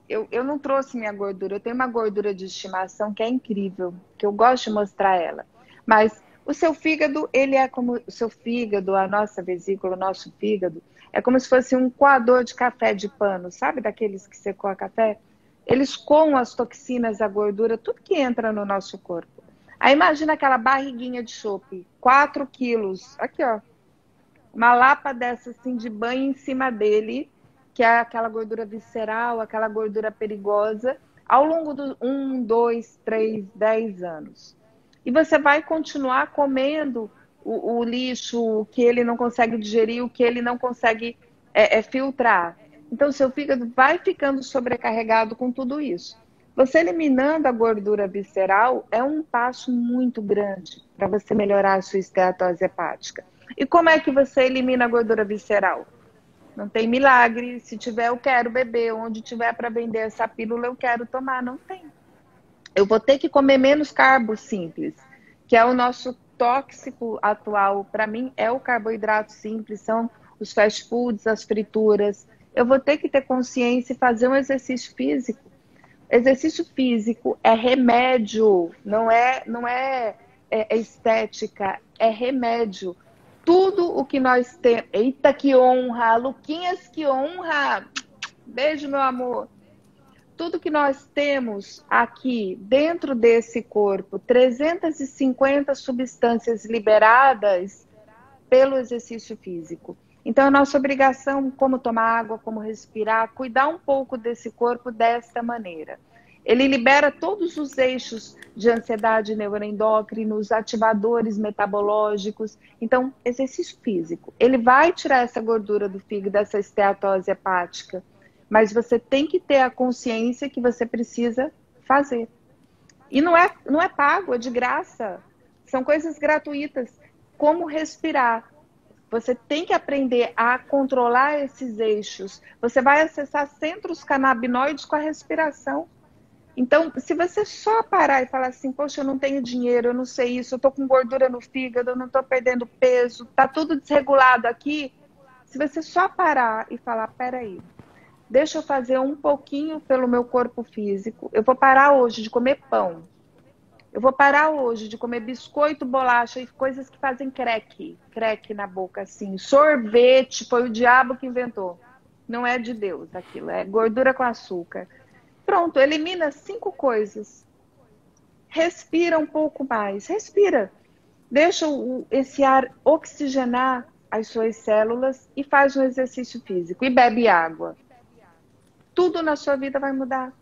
Eu não trouxe minha gordura, eu tenho uma gordura de estimação que é incrível, que eu gosto de mostrar ela. Mas o seu fígado, ele é como o seu fígado, a nossa vesícula, o nosso fígado, é como se fosse um coador de café de pano, sabe daqueles que você coa café? Eles coam as toxinas, a gordura, tudo que entra no nosso corpo. Aí imagina aquela barriguinha de chope, 4 quilos, aqui ó, uma lapa dessa assim de banho em cima dele, que é aquela gordura visceral, aquela gordura perigosa, ao longo dos 1, 2, 3, 10 anos. E você vai continuar comendo o lixo, o que ele não consegue digerir, o que ele não consegue filtrar. Então, seu fígado vai ficando sobrecarregado com tudo isso. Você eliminando a gordura visceral é um passo muito grande para você melhorar a sua esteatose hepática. E como é que você elimina a gordura visceral? Não tem milagre. Se tiver, eu quero beber. Onde tiver para vender essa pílula, eu quero tomar. Não tem. Eu vou ter que comer menos carbo simples, que é o nosso tóxico atual. Para mim, é o carboidrato simples, são os fast foods, as frituras. Eu vou ter que ter consciência e fazer um exercício físico. Exercício físico é remédio, não é estética, é remédio. Tudo o que nós temos... Eita, que honra! Luquinhas, que honra! Beijo, meu amor! Tudo que nós temos aqui dentro desse corpo, 350 substâncias liberadas pelo exercício físico. Então, é nossa obrigação, como tomar água, como respirar, cuidar um pouco desse corpo desta maneira. Ele libera todos os eixos de ansiedade neuroendócrinos, ativadores metabológicos. Então, exercício físico. Ele vai tirar essa gordura do fígado, essa esteatose hepática. Mas você tem que ter a consciência que você precisa fazer. E não é pago, é de graça. São coisas gratuitas. Como respirar. Você tem que aprender a controlar esses eixos. Você vai acessar centros canabinoides com a respiração. Então, se você só parar e falar assim, poxa, eu não tenho dinheiro, eu não sei isso, eu tô com gordura no fígado, eu não tô perdendo peso, tá tudo desregulado aqui. Se você só parar e falar, peraí, deixa eu fazer um pouquinho pelo meu corpo físico, eu vou parar hoje de comer pão, eu vou parar hoje de comer biscoito, bolacha e coisas que fazem creque na boca, assim. Sorvete, foi o diabo que inventou. Não é de Deus aquilo, é gordura com açúcar. Pronto, elimina 5 coisas. Respira um pouco mais, respira. Deixa esse ar oxigenar as suas células e faz um exercício físico. E bebe água. Tudo na sua vida vai mudar.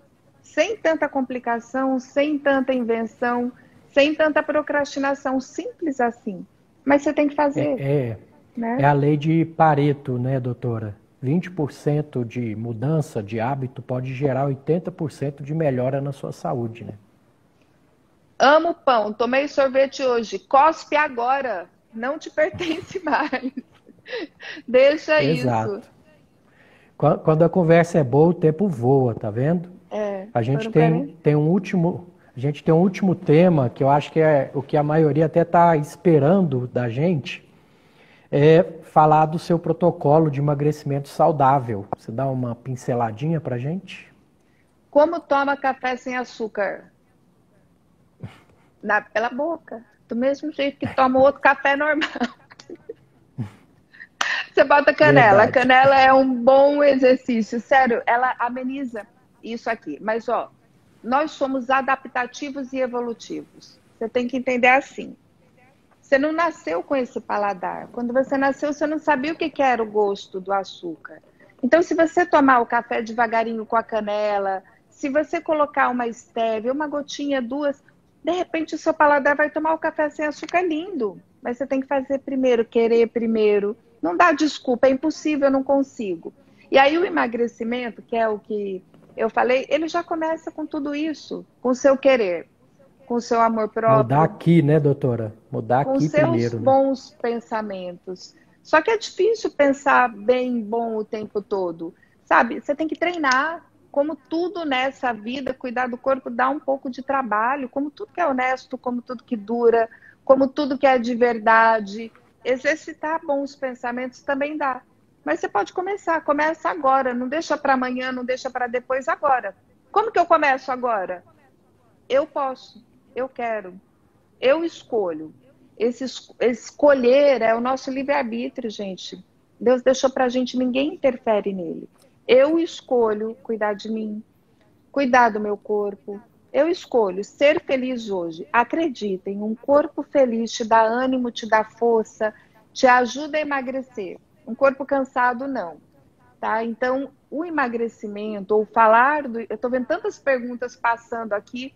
Sem tanta complicação, sem tanta invenção, sem tanta procrastinação. Simples assim. Mas você tem que fazer. É a lei de Pareto, né, doutora? 20% de mudança de hábito pode gerar 80% de melhora na sua saúde, né? Amo pão, tomei sorvete hoje, cospe agora, não te pertence mais. Deixa Exato. isso. Quando a conversa é boa, o tempo voa, tá vendo? A gente tem um último tema que eu acho que é o que a maioria até está esperando da gente, é falar do seu protocolo de emagrecimento saudável. Você dá uma pinceladinha pra gente? Como toma café sem açúcar? Pela boca. Do mesmo jeito que toma outro café normal. Você bota canela. Verdade. A canela é um bom exercício. Sério, ela ameniza isso aqui. Mas, ó, nós somos adaptativos e evolutivos. Você tem que entender assim. Você não nasceu com esse paladar. Quando você nasceu, você não sabia o que era o gosto do açúcar. Então, se você tomar o café devagarinho com a canela, se você colocar uma estévia, uma gotinha, 2, de repente o seu paladar vai tomar o café sem açúcar lindo. Mas você tem que fazer primeiro, querer primeiro. Não dá desculpa, é impossível, eu não consigo. E aí o emagrecimento, que é o que eu falei, ele já começa com tudo isso, com o seu querer. Com o seu amor próprio. Mudar aqui, né, doutora? Mudar aqui primeiro. Com seus bons pensamentos. Só que é difícil pensar bem, bom o tempo todo. Sabe, você tem que treinar. Como tudo nessa vida, cuidar do corpo dá um pouco de trabalho. Como tudo que é honesto, como tudo que dura, como tudo que é de verdade. Exercitar bons pensamentos também dá. Mas você pode começar. Começa agora. Não deixa para amanhã, não deixa para depois, agora. Como que eu começo agora? Eu posso. Eu quero, eu escolho. Escolher é o nosso livre-arbítrio, gente. Deus deixou pra gente, ninguém interfere nele. Eu escolho cuidar de mim, cuidar do meu corpo. Eu escolho ser feliz hoje. Acreditem, um corpo feliz te dá ânimo, te dá força, te ajuda a emagrecer. Um corpo cansado, não. Tá? Então, o emagrecimento, ou falar do... Eu tô vendo tantas perguntas passando aqui,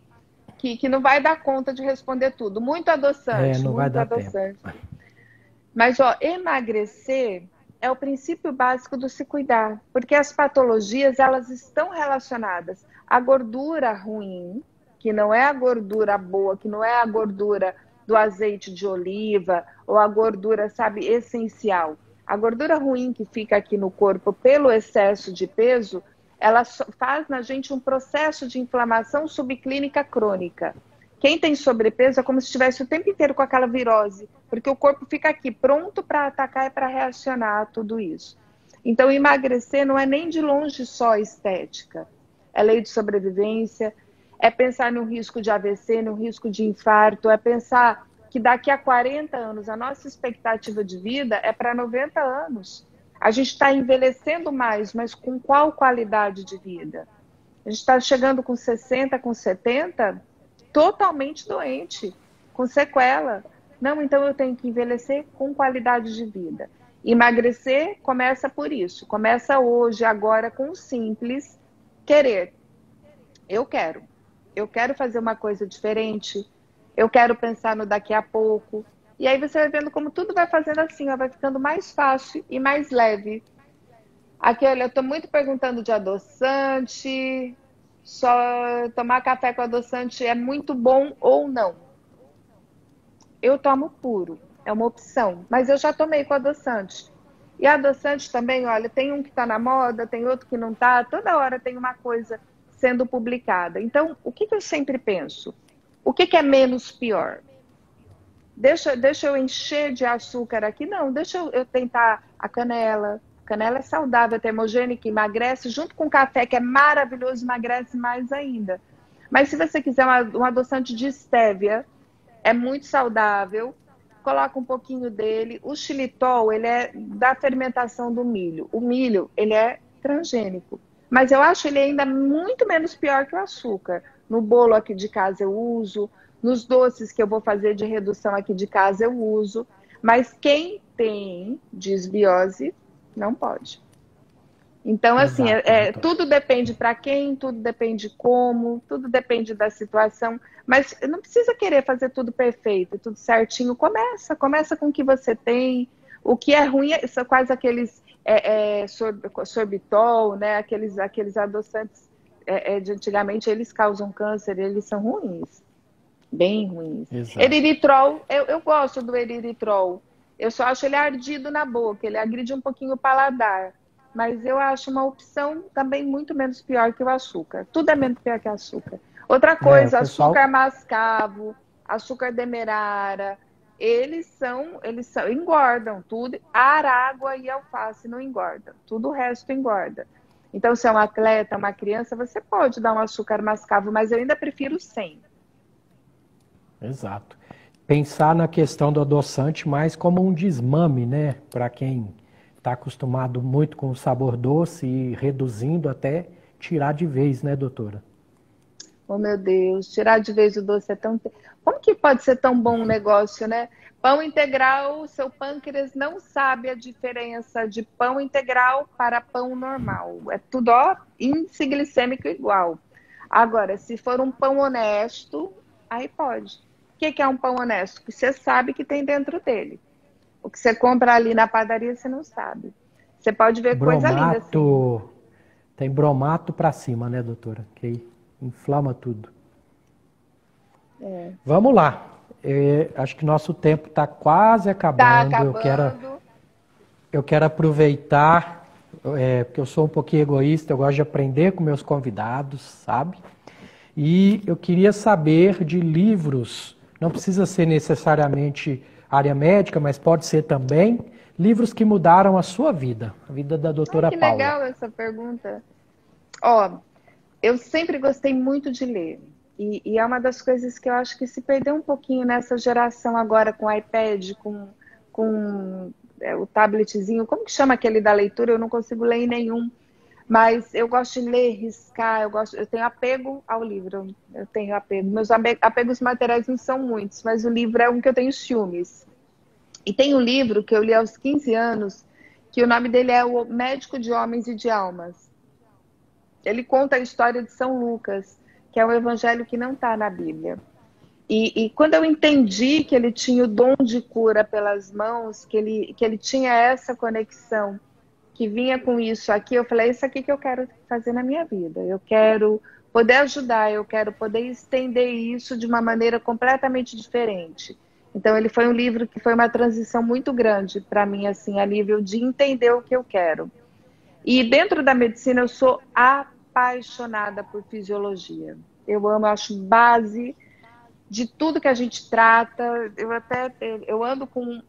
que não vai dar conta de responder tudo. Muito adoçante. Não vai dar tempo. Mas, ó, emagrecer é o princípio básico do se cuidar. Porque as patologias, elas estão relacionadas à gordura ruim, que não é a gordura boa, que não é a gordura do azeite de oliva, ou a gordura, sabe, essencial. A gordura ruim que fica aqui no corpo pelo excesso de peso, ela faz na gente um processo de inflamação subclínica crônica. Quem tem sobrepeso é como se estivesse o tempo inteiro com aquela virose, porque o corpo fica aqui pronto para atacar e para reacionar a tudo isso. Então, emagrecer não é nem de longe só estética. É lei de sobrevivência, é pensar no risco de AVC, no risco de infarto, é pensar que daqui a 40 anos a nossa expectativa de vida é para 90 anos. A gente está envelhecendo mais, mas com qual qualidade de vida? A gente está chegando com 60, com 70, totalmente doente, com sequela. Não, então eu tenho que envelhecer com qualidade de vida. Emagrecer começa por isso. Começa hoje, agora, com o simples querer. Eu quero. Eu quero fazer uma coisa diferente. Eu quero pensar no daqui a pouco. E aí você vai vendo como tudo vai fazendo assim, ó, vai ficando mais fácil e mais leve. Aqui, olha, eu estou muito perguntando de adoçante. Só tomar café com adoçante é muito bom ou não? Eu tomo puro, é uma opção. Mas eu já tomei com adoçante. E adoçante também, olha, tem um que está na moda, tem outro que não está. Toda hora tem uma coisa sendo publicada. Então, o que eu sempre penso? O que é menos pior? Deixa eu encher de açúcar aqui? Não, deixa eu tentar a canela. Canela é saudável, é termogênica, emagrece, junto com o café, que é maravilhoso, emagrece mais ainda. Mas se você quiser um adoçante de estévia, é muito saudável, coloca um pouquinho dele. O xilitol, ele é da fermentação do milho. O milho, ele é transgênico. Mas eu acho ele ainda muito menos pior que o açúcar. No bolo aqui de casa eu uso, nos doces que eu vou fazer de redução aqui de casa eu uso. Mas quem tem disbiose, não pode. Então, assim, Exato, tudo depende para quem, tudo depende como, tudo depende da situação. Mas não precisa querer fazer tudo perfeito, tudo certinho. Começa com o que você tem. O que é ruim são quase aqueles sorbitol, né? Aqueles adoçantes de antigamente, eles causam câncer, eles são ruins, bem ruins. exato. Eritritol, eu gosto do eritritol. Eu só acho ele ardido na boca, ele agride um pouquinho o paladar. Mas eu acho uma opção também muito menos pior que o açúcar. Tudo é menos pior que açúcar. Outra coisa, Pessoal... açúcar mascavo, açúcar demerara, eles engordam tudo. Arágua e alface não engordam, tudo o resto engorda. Então, se é um atleta, uma criança, você pode dar um açúcar mascavo, mas eu ainda prefiro sem. Exato. Pensar na questão do adoçante mais como um desmame, né? Para quem está acostumado muito com o sabor doce e reduzindo até tirar de vez, né, doutora? Oh, meu Deus, tirar de vez o doce é tão... Como que pode ser tão bom um negócio, né? Pão integral, o seu pâncreas não sabe a diferença de pão integral para pão normal. É tudo, ó, índice glicêmico igual. Agora, se for um pão honesto, aí pode. O que é um pão honesto? Que você sabe que tem dentro dele. O que você compra ali na padaria, você não sabe. Você pode ver coisa linda assim. Tem bromato para cima, né, doutora? Que inflama tudo. Vamos lá. Acho que nosso tempo está quase acabando. Tá acabando. Eu quero aproveitar, porque eu sou um pouquinho egoísta, eu gosto de aprender com meus convidados, sabe? E eu queria saber de livros, não precisa ser necessariamente área médica, mas pode ser também, livros que mudaram a sua vida, a vida da doutora Que Paula. legal essa pergunta. Ó, eu sempre gostei muito de ler. E é uma das coisas que eu acho que se perdeu um pouquinho nessa geração agora com o iPad, com o tabletzinho. Como que chama aquele da leitura? Eu não consigo ler em nenhum. Mas eu gosto de ler, riscar, eu tenho apego ao livro. Eu tenho apego. Meus apegos materiais não são muitos, mas o livro é um que eu tenho ciúmes. E tem um livro que eu li aos 15 anos, que o nome dele é O Médico de Homens e de Almas. Ele conta a história de São Lucas, que é um evangelho que não está na Bíblia. E quando eu entendi que ele tinha o dom de cura pelas mãos, que ele tinha essa conexão, que vinha com isso aqui, eu falei, é isso aqui que eu quero fazer na minha vida. Eu quero poder ajudar, eu quero poder estender isso de uma maneira completamente diferente. Então, ele foi um livro que foi uma transição muito grande para mim, assim, a nível de entender o que eu quero. E dentro da medicina, eu sou apaixonada por fisiologia. Eu amo, acho base de tudo que a gente trata. Eu ando com,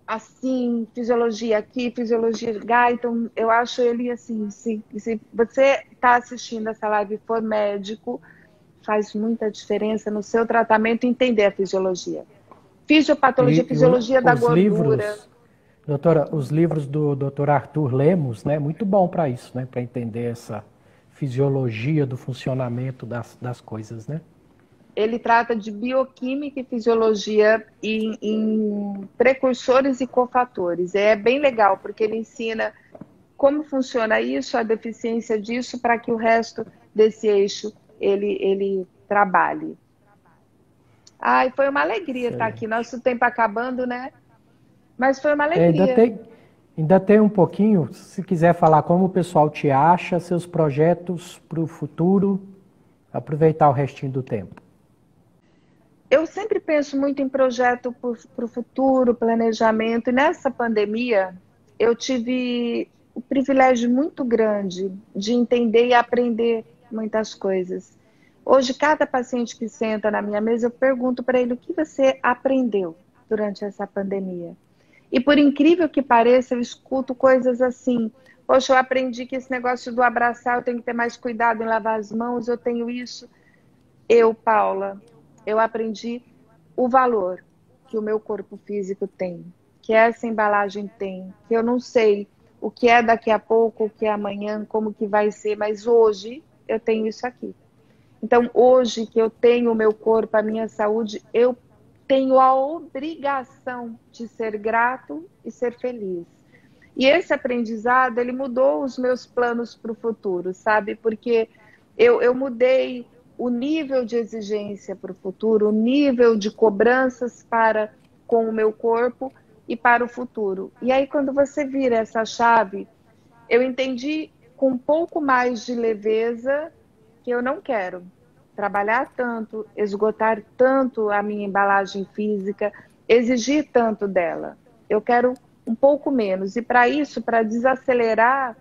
assim, fisiologia aqui, fisiologia Guyton. Eu acho ele, assim, se você está assistindo essa live e for médico, faz muita diferença no seu tratamento entender a fisiologia. Fisiopatologia, fisiologia da gordura. Doutora, os livros do Dr. Arthur Lemos, né, muito bom para isso, né, para entender essa fisiologia do funcionamento das coisas, né? Ele trata de bioquímica e fisiologia em precursores e cofatores. É bem legal, porque ele ensina como funciona isso, a deficiência disso, para que o resto desse eixo ele trabalhe. Ai, foi uma alegria estar aqui. Nosso tempo acabando, né? Mas foi uma alegria. Ainda tem um pouquinho, se quiser falar como o pessoal te acha, seus projetos para o futuro, aproveitar o restinho do tempo. Eu sempre penso muito em projeto para o futuro, planejamento, e nessa pandemia eu tive o privilégio muito grande de entender e aprender muitas coisas. Hoje, cada paciente que senta na minha mesa, eu pergunto para ele o que você aprendeu durante essa pandemia. E por incrível que pareça, eu escuto coisas assim: poxa, eu aprendi que esse negócio do abraçar, eu tenho que ter mais cuidado em lavar as mãos, eu tenho isso. Paula, eu aprendi o valor que o meu corpo físico tem, que essa embalagem tem, que eu não sei o que é daqui a pouco, o que é amanhã, como que vai ser, mas hoje eu tenho isso aqui. Então, hoje que eu tenho o meu corpo, a minha saúde, eu tenho a obrigação de ser grato e ser feliz. E esse aprendizado, ele mudou os meus planos para o futuro, sabe? Porque eu mudei o nível de exigência para o futuro, o nível de cobranças para com o meu corpo e para o futuro. E aí, quando você vira essa chave, eu entendi com um pouco mais de leveza que eu não quero trabalhar tanto, esgotar tanto a minha embalagem física, exigir tanto dela. Eu quero um pouco menos. E para isso, para desacelerar,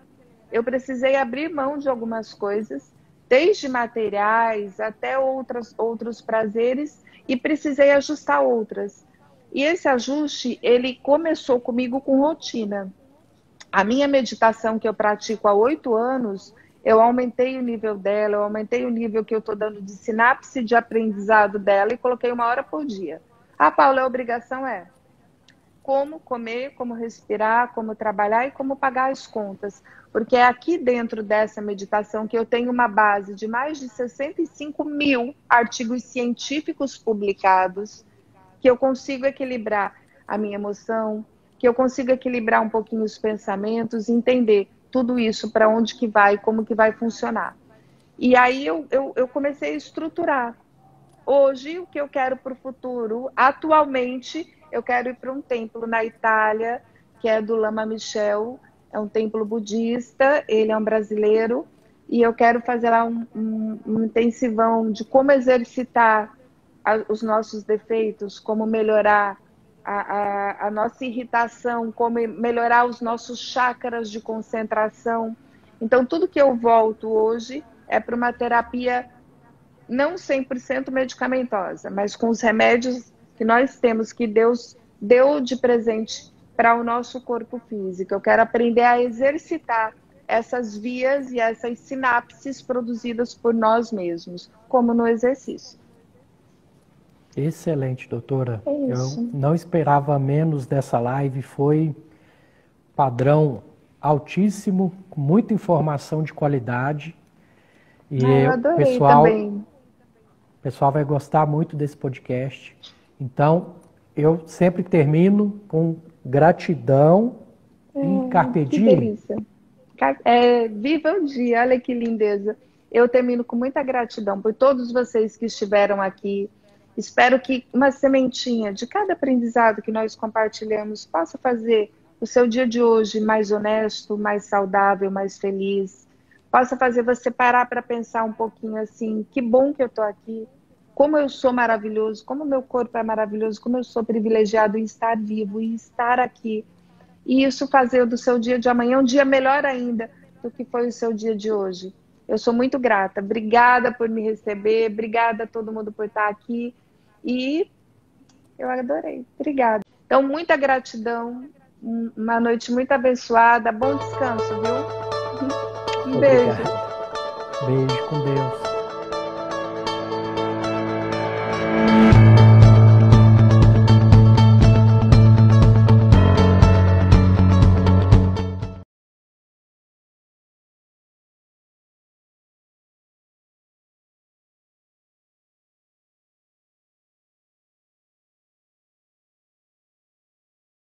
eu precisei abrir mão de algumas coisas, desde materiais até outros prazeres, e precisei ajustar outras. E esse ajuste, ele começou comigo com rotina. A minha meditação que eu pratico há 8 anos, eu aumentei o nível dela, eu aumentei o nível que eu estou dando de sinapse de aprendizado dela e coloquei 1 hora por dia. Ah, Paula, a obrigação é como comer, como respirar, como trabalhar e como pagar as contas. Porque é aqui dentro dessa meditação que eu tenho uma base de mais de 65 mil artigos científicos publicados, que eu consigo equilibrar a minha emoção, que eu consigo equilibrar um pouquinho os pensamentos, entender tudo isso, para onde que vai, como que vai funcionar. E aí eu comecei a estruturar. Hoje, o que eu quero para o futuro, atualmente, eu quero ir para um templo na Itália, que é do Lama Michel, é um templo budista, ele é um brasileiro, e eu quero fazer lá um intensivão de como exercitar os nossos defeitos, como melhorar a nossa irritação, como melhorar os nossos chakras de concentração. Então, tudo que eu volto hoje é para uma terapia não 100% medicamentosa, mas com os remédios que nós temos, que Deus deu de presente para o nosso corpo físico. Eu quero aprender a exercitar essas vias e essas sinapses produzidas por nós mesmos, como no exercício. Excelente, doutora. É eu isso. não esperava menos dessa live, foi padrão altíssimo, com muita informação de qualidade. E eu adorei também. O pessoal vai gostar muito desse podcast. Então, eu sempre termino com gratidão e carpe diem. Que delícia. Viva o dia, olha que lindeza. Eu termino com muita gratidão por todos vocês que estiveram aqui. Espero que uma sementinha de cada aprendizado que nós compartilhamos possa fazer o seu dia de hoje mais honesto, mais saudável, mais feliz. Possa fazer você parar para pensar um pouquinho assim: que bom que eu estou aqui, como eu sou maravilhoso, como meu corpo é maravilhoso, como eu sou privilegiado em estar vivo e estar aqui. E isso fazer do seu dia de amanhã um dia melhor ainda do que foi o seu dia de hoje. Eu sou muito grata. Obrigada por me receber, obrigada a todo mundo por estar aqui. E eu adorei. Obrigada. Então, muita gratidão, uma noite muito abençoada, bom descanso, viu? Um beijo. Beijo com Deus.